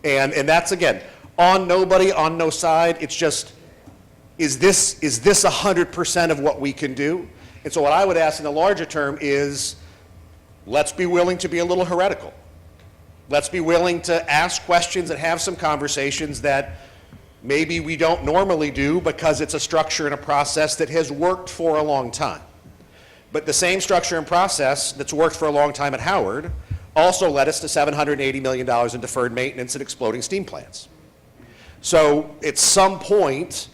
And that's, again, on nobody, on no side. It's just, is this 100% of what we can do? And so what I would ask in the larger term is, let's be willing to be a little heretical. Let's be willing to ask questions and have some conversations that maybe we don't normally do because it's a structure and a process that has worked for a long time. But the same structure and process that's worked for a long time at Howard also led us to $780 million in deferred maintenance and exploding steam plants. So at some point,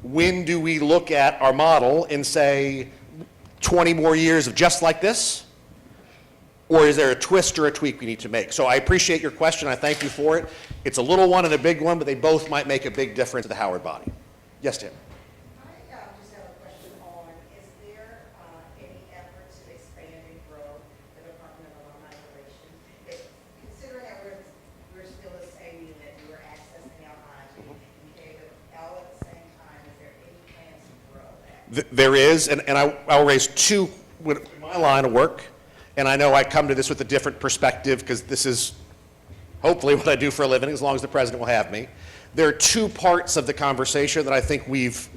when do we look at our model and say 20 more years of just like this? Or is there a twist or a tweak we need to make? So I appreciate your question. I thank you for it. It's a little one and a big one, but they both might make a big difference to the Howard body. Yes, Tim? I just have a question on, is there any efforts to expand and grow the Department of Alumni Relations? Considering that we're still the same unit, we were accessing alumni, and gave it all at the same time, is there any plans to grow that? There is, and I'll raise two with my line of work. And I know I come to this with a different perspective because this is hopefully what I do for a living, as long as the president will have me. There are two parts of the conversation that I think we've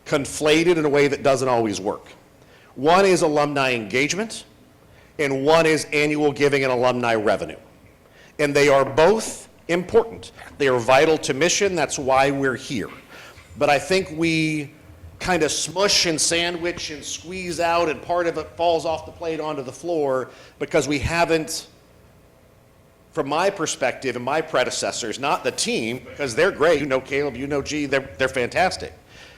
conflated in a way that doesn't always work. One is alumni engagement, and one is annual giving and alumni revenue. And they are both important. They are vital to mission. That's why we're here. But I think we kind of smush and sandwich and squeeze out, and part of it falls off the plate onto the floor because we haven't, from my perspective and my predecessors, not the team, because they're great. You know Caleb, you know G, they're fantastic.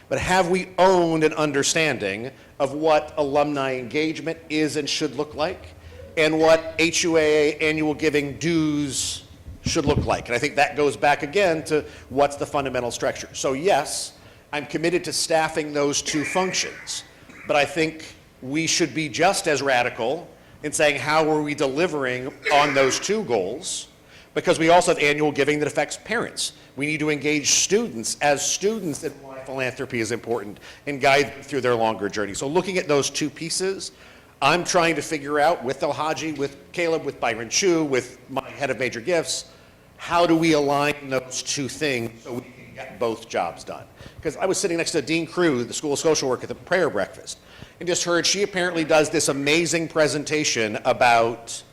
But have we owned an understanding of what alumni engagement is and should look like, and what HUAA annual giving dues should look like? And I think that goes back again to what's the fundamental structure. So yes, I'm committed to staffing those two functions, but I think we should be just as radical in saying how are we delivering on those two goals, because we also have annual giving that affects parents. We need to engage students as students and why philanthropy is important and guide them through their longer journey. So looking at those two pieces, I'm trying to figure out with Elhaji, with Caleb, with Byron Chu, with my head of major gifts, how do we align those two things so we can get both jobs done? Because I was sitting next to Dean Crew, the School of Social Work, at the prayer breakfast, and just heard she apparently does this amazing presentation about,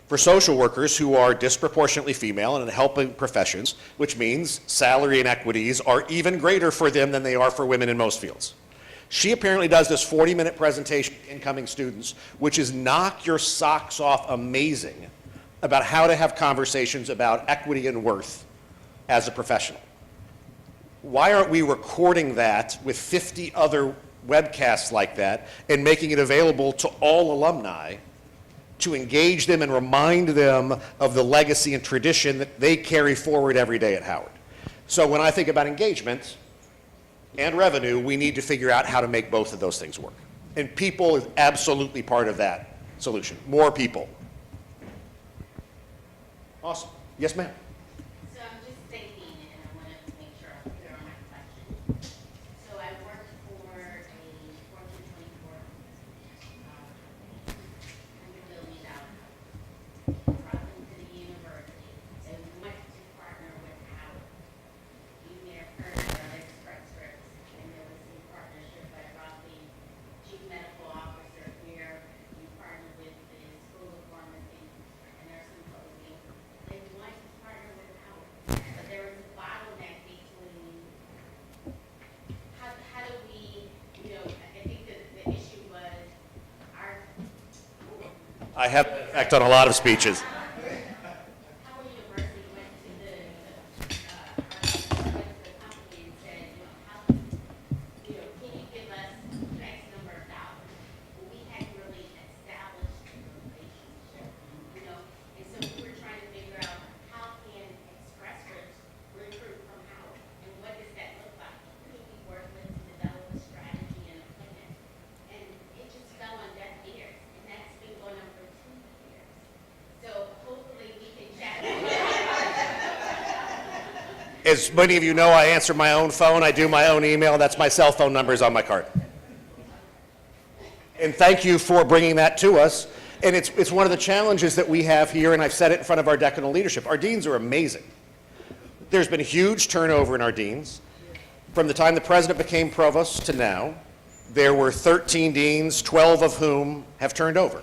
for social workers who are disproportionately female and in helping professions, which means salary inequities are even greater for them than they are for women in most fields. She apparently does this 40-minute presentation to incoming students, which is knock your socks off amazing about how to have conversations about equity and worth as a professional. Why aren't we recording that with 50 other webcasts like that and making it available to all alumni to engage them and remind them of the legacy and tradition that they carry forward every day at Howard? So when I think about engagement and revenue, we need to figure out how to make both of those things work. And people is absolutely part of that solution. More people. Awesome. Yes, ma'am. So I'm just thinking, and I want to make sure I'm clear on my question. So I worked for a Fortune 24 $100 billion company. Brought them to the university. They went to partner with Howard. You may have heard of Express Scripts, and there was some partnership. I brought the chief medical officer here. We partnered with the School of Pharmacy and their symposium. They wanted to partner with Howard, but there was a bottleneck between how do we, I think the issue was our. I have an effect on a lot of speeches. Howard University went to the company and said, can you give us X number of dollars? Well, we hadn't really established a relationship, and so we were trying to figure out how can Express Scripts recruit from Howard, and what does that look like? Who do we work with to develop a strategy and a plan? And it just fell on deaf ears, and that's been going on for 2 years. So hopefully we can chat. As many of you know, I answer my own phone. I do my own email. That's my cell phone number is on my card. And thank you for bringing that to us. And it's one of the challenges that we have here, and I've said it in front of our decadal leadership. Our deans are amazing. There's been huge turnover in our deans. From the time the president became provost to now, there were 13 deans, 12 of whom have turned over.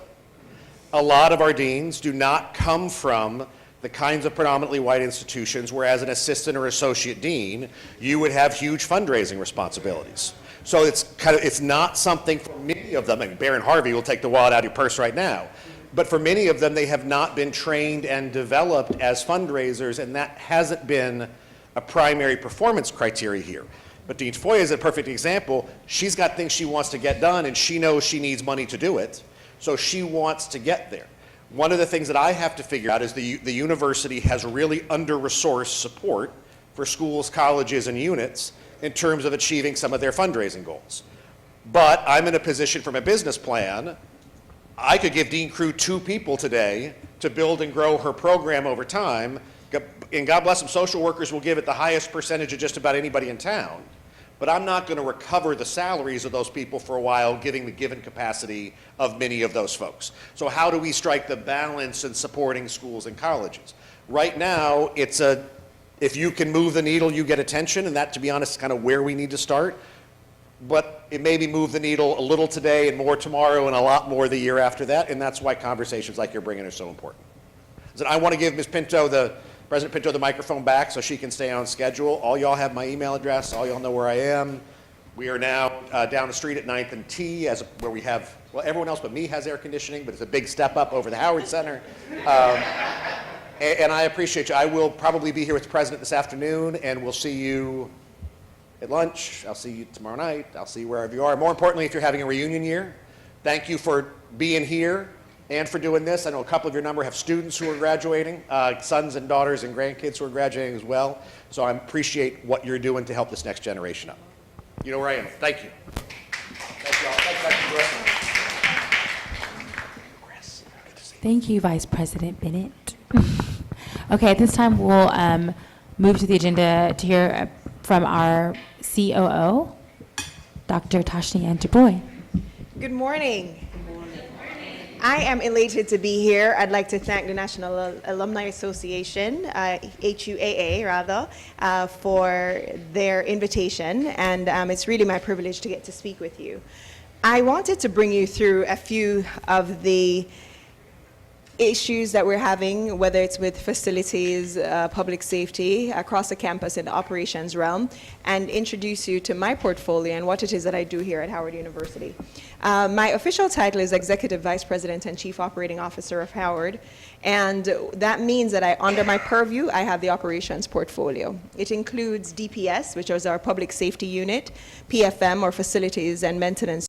A lot of our deans do not come from the kinds of predominantly white institutions where as an assistant or associate dean, you would have huge fundraising responsibilities. So it's not something for many of them, and Baron Harvey will take the wallet out of your purse right now, but for many of them, they have not been trained and developed as fundraisers, and that hasn't been a primary performance criteria here. But Dean Foya is a perfect example. She's got things she wants to get done, and she knows she needs money to do it, so she wants to get there. One of the things that I have to figure out is the university has really under-resourced support for schools, colleges, and units in terms of achieving some of their fundraising goals. But I'm in a position from a business plan, I could give Dean Crew 2 people today to build and grow her program over time, and God bless them, social workers will give it the highest percentage of just about anybody in town. But I'm not going to recover the salaries of those people for a while, given the given capacity of many of those folks. So how do we strike the balance in supporting schools and colleges? Right now, if you can move the needle, you get attention, and that, to be honest, is kind of where we need to start. but it maybe moved the needle a little today and more tomorrow and a lot more the year after that, and that's why conversations like you're bringing are so important. So I want to give Ms. Pinto, President Pinto, the microphone back so she can stay on schedule. All y'all have my email address. All y'all know where I am. We are now down the street at 9th and T, where we have, well, everyone else but me has air conditioning, but it's a big step up over the Howard Center. And I appreciate you. I will probably be here with the president this afternoon, and we'll see you at lunch. I'll see you tomorrow night. I'll see you wherever you are. More importantly, if you're having a reunion year, thank you for being here and for doing this. I know a couple of your number have students who are graduating, sons and daughters and grandkids who are graduating as well. So I appreciate what you're doing to help this next generation up. You know where I am. Thank you. Thank you all. Thank you. Thank you, Vice President Bennett. Okay, at this time, we'll move to the agenda to hear from our COO, Dr. Tashni Antiboy. Good morning. I am elated to be here. I'd like to thank the National Alumni Association, HUAA rather, for their invitation, and it's really my privilege to get to speak with you. I wanted to bring you through a few of the issues that we're having, whether it's with facilities, public safety, across the campus in the operations realm, and introduce you to my portfolio and what it is that I do here at Howard University. My official title is Executive Vice President and Chief Operating Officer of Howard, and that means that under my purview, I have the operations portfolio. It includes DPS, which is our public safety unit, PFM, or Facilities and Maintenance